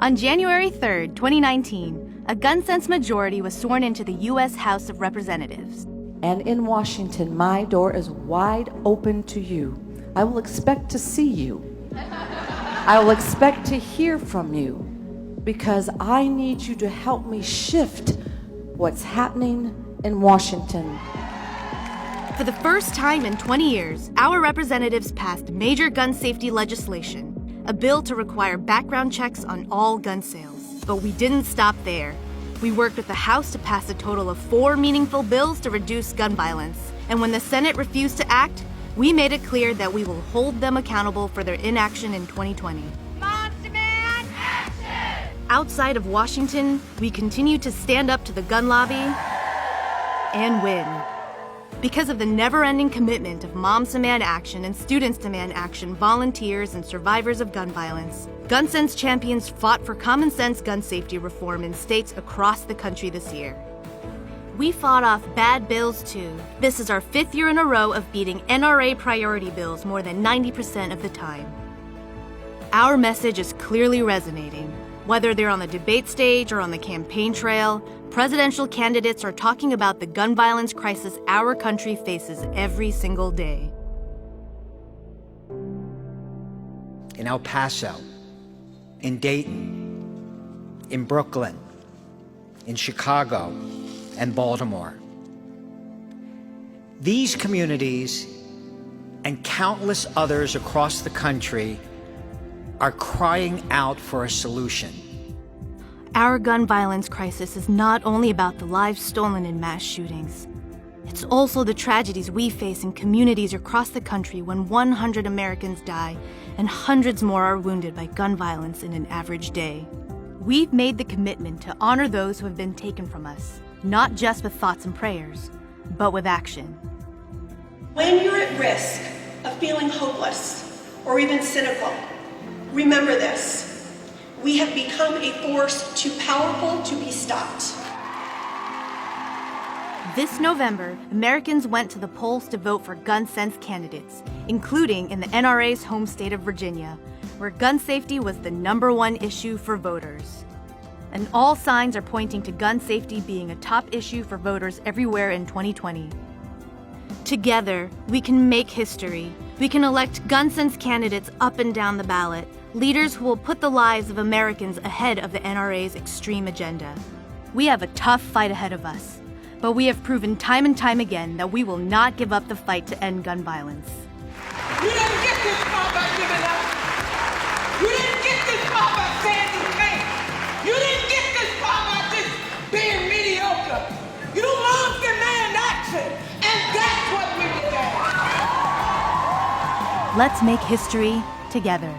On January 3, 2019, a gun sense majority was sworn into the U.S. House of Representatives. And in Washington, my door is wide open to you. I will expect to see you. I will expect to hear from you, because I need you to help me shift what's happening in Washington. For the first time in 20 years, our representatives passed major gun safety legislation, a bill to require background checks on all gun sales. But we didn't stop there. We worked with the House to pass a total of 4 meaningful bills to reduce gun violence. And when the Senate refused to act, we made it clear that we will hold them accountable for their inaction in 2020. Monster Man, action! Outside of Washington, we continue to stand up to the gun lobby and win. Because of the never-ending commitment of Moms Demand Action and Students Demand Action volunteers and survivors of gun violence, Gun Sense champions fought for common sense gun safety reform in states across the country this year. We fought off bad bills too. This is our 5th year in a row of beating NRA priority bills more than 90% of the time. Our message is clearly resonating. Whether they're on the debate stage or on the campaign trail, presidential candidates are talking about the gun violence crisis our country faces every single day. In El Paso, in Dayton, in Brooklyn, in Chicago, and Baltimore. These communities and countless others across the country are crying out for a solution. Our gun violence crisis is not only about the lives stolen in mass shootings. It's also the tragedies we face in communities across the country when 100 Americans die and hundreds more are wounded by gun violence in an average day. We've made the commitment to honor those who have been taken from us, not just with thoughts and prayers, but with action. When you're at risk of feeling hopeless or even cynical, remember this. We have become a force too powerful to be stopped. This November, Americans went to the polls to vote for gun sense candidates, including in the NRA's home state of Virginia, where gun safety was the #1 issue for voters. And all signs are pointing to gun safety being a top issue for voters everywhere in 2020. Together, we can make history. We can elect gun sense candidates up and down the ballot, leaders who will put the lives of Americans ahead of the NRA's extreme agenda. We have a tough fight ahead of us, but we have proven time and time again that we will not give up the fight to end gun violence. You didn't get this far by giving up. You didn't get this far by saying the thing. You didn't get this far by just being mediocre. You must demand action, and that's what we did. Let's make history together.